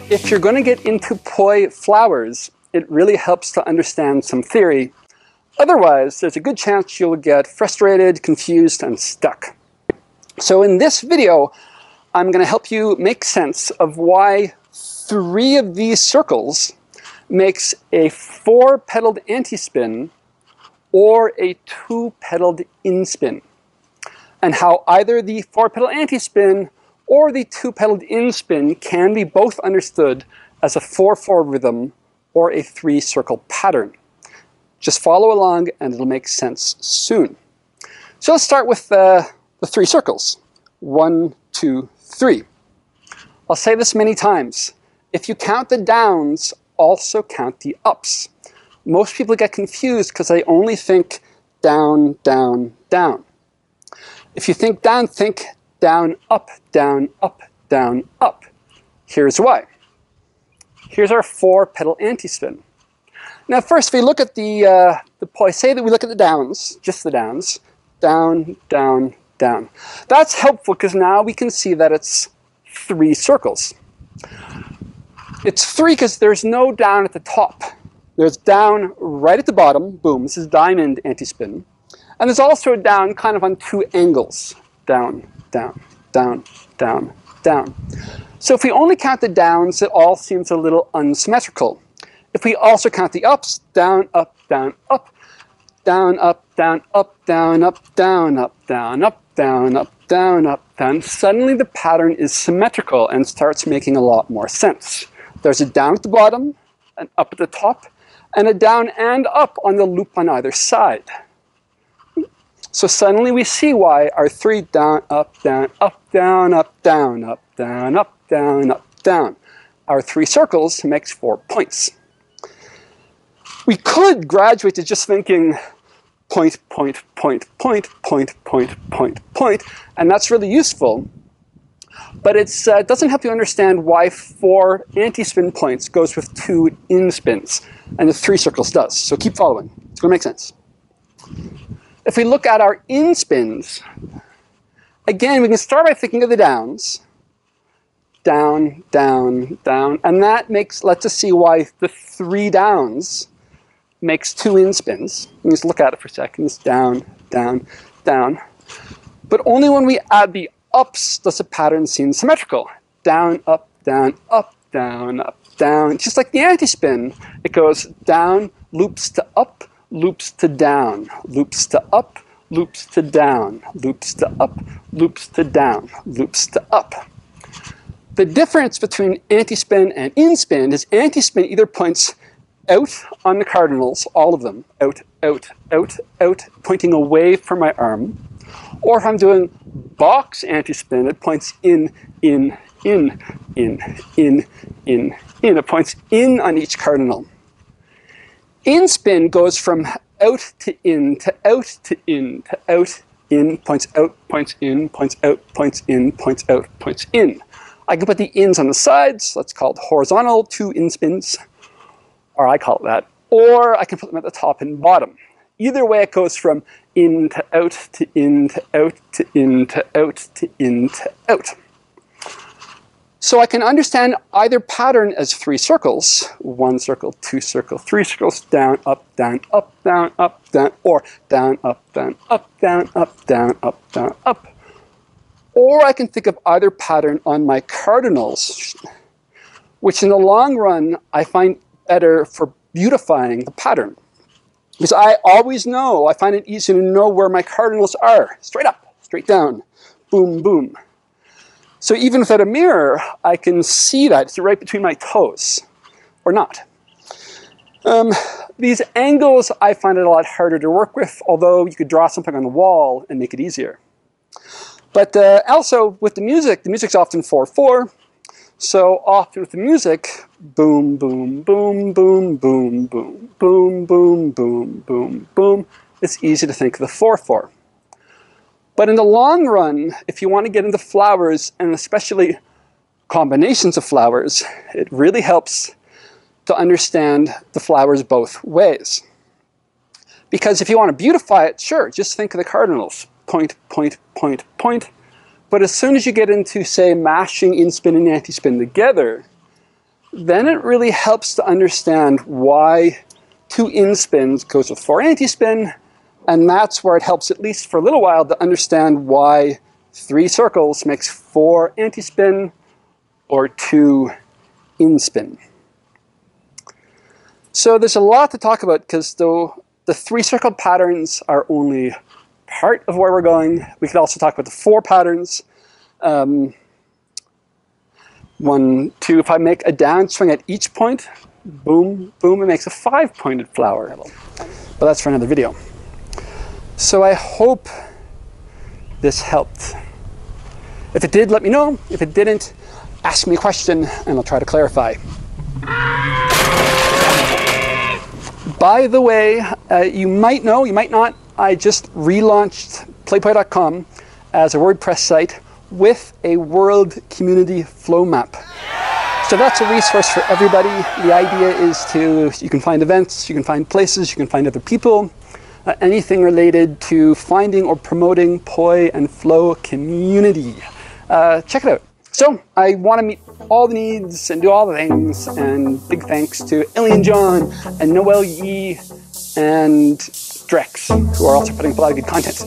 If you're going to get into poi flowers, it really helps to understand some theory. Otherwise, there's a good chance you'll get frustrated, confused, and stuck. So in this video, I'm going to help you make sense of why 3 of these circles makes a 4-petaled antispin or a 2-petaled inspin, and how either the 4-petal antispin or the 2-petaled inspin can be both understood as a 4/4 rhythm or a 3-circle pattern. Just follow along and it'll make sense soon. So let's start with the 3 circles. 1, 2, 3. I'll say this many times. If you count the downs, also count the ups. Most people get confused because they only think down, down, down. If you think down, think down, up, down, up, down, up. Here's why. Here's our 4-petal antispin. Now first, if we look at the poi, say that we look at the downs, just the downs, down, down, down. That's helpful because now we can see that it's 3 circles. It's 3 because there's no down at the top. There's down right at the bottom, boom, this is diamond antispin. And there's also a down kind of on 2 angles, down, down, down, down, down. So if we only count the downs, it all seems a little unsymmetrical. If we also count the ups, down, up, down, up, down, up, down, up, down, up, down, up, down, up, down, up, down, up, down, suddenly the pattern is symmetrical and starts making a lot more sense. There's a down at the bottom, an up at the top, and a down and up on the loop on either side. So suddenly we see why our 3 down, up, down, up, down, up, down, up, down, up, down, up, down. Our 3 circles makes 4 points. We could graduate to just thinking point, point, point, point, point, point, point, point, and that's really useful. But it doesn't help you understand why 4 antispin points goes with 2 inspins, and the 3 circles does. So keep following. It's going to make sense. If we look at our inspins, again, we can start by thinking of the downs. Down, down, down. And that lets us see why the 3 downs makes 2 inspins. You just look at it for a second. It's down, down, down. But only when we add the ups does the pattern seem symmetrical. Down, up, down, up, down, up, down. Just like the antispin, it goes down, loops to up, loops to down, loops to up, loops to down, loops to up, loops to down, loops to up. The difference between antispin and inspin is antispin either points out on the cardinals, all of them, out, out, out, out, pointing away from my arm. Or if I'm doing box antispin, it points in, in, in, in, in, in, in. It points in on each cardinal. Inspin goes from out to in, to out to in, to out, in, points out, points in, points out, points in, points out, points in. I can put the ins on the sides, that's called horizontal 2 inspins, or I call it that. Or I can put them at the top and bottom. Either way, it goes from in to out to in to out to in to out to in to out. So I can understand either pattern as 3 circles, 1 circle, 2 circle, 3 circles, down, up, down, up, down, up, down, or down, up, down, up, down, up, down, up, down, up. Or I can think of either pattern on my cardinals, which in the long run I find better for beautifying the pattern. Because I always know, I find it easy to know where my cardinals are. Straight up, straight down, boom, boom. So even without a mirror, I can see that. It's right between my toes, or not. These angles, I find it a lot harder to work with, although you could draw something on the wall and make it easier. But also with the music's often 4/4. So often with the music, boom, boom, boom, boom, boom, boom, boom, boom, boom, boom, boom. It's easy to think of the 4/4. But in the long run, if you want to get into flowers, and especially combinations of flowers, it really helps to understand the flowers both ways. Because if you want to beautify it, sure, just think of the cardinals. Point, point, point, point. But as soon as you get into, say, mashing inspin and antispin together, then it really helps to understand why 2 inspins goes with 4 antispin, and that's where it helps, at least for a little while, to understand why 3 circles makes 4 antispin or 2 inspin. So there's a lot to talk about, because though the 3 circle patterns are only part of where we're going, we could also talk about the 4 patterns. 1, 2, if I make a downswing at each point, boom, boom, it makes a 5-pointed flower. But that's for another video. So I hope this helped. If it did, let me know. If it didn't, ask me a question and I'll try to clarify. By the way, you might know, you might not, I just relaunched playpoi.com as a WordPress site with a world community flow map. So that's a resource for everybody. The idea is you can find events, you can find places, you can find other people, anything related to finding or promoting Poi and Flow community. Check it out. So I want to meet all the needs and do all the things, and big thanks to Alien John and Noel Yee and Drex, who are also putting up a lot of good content.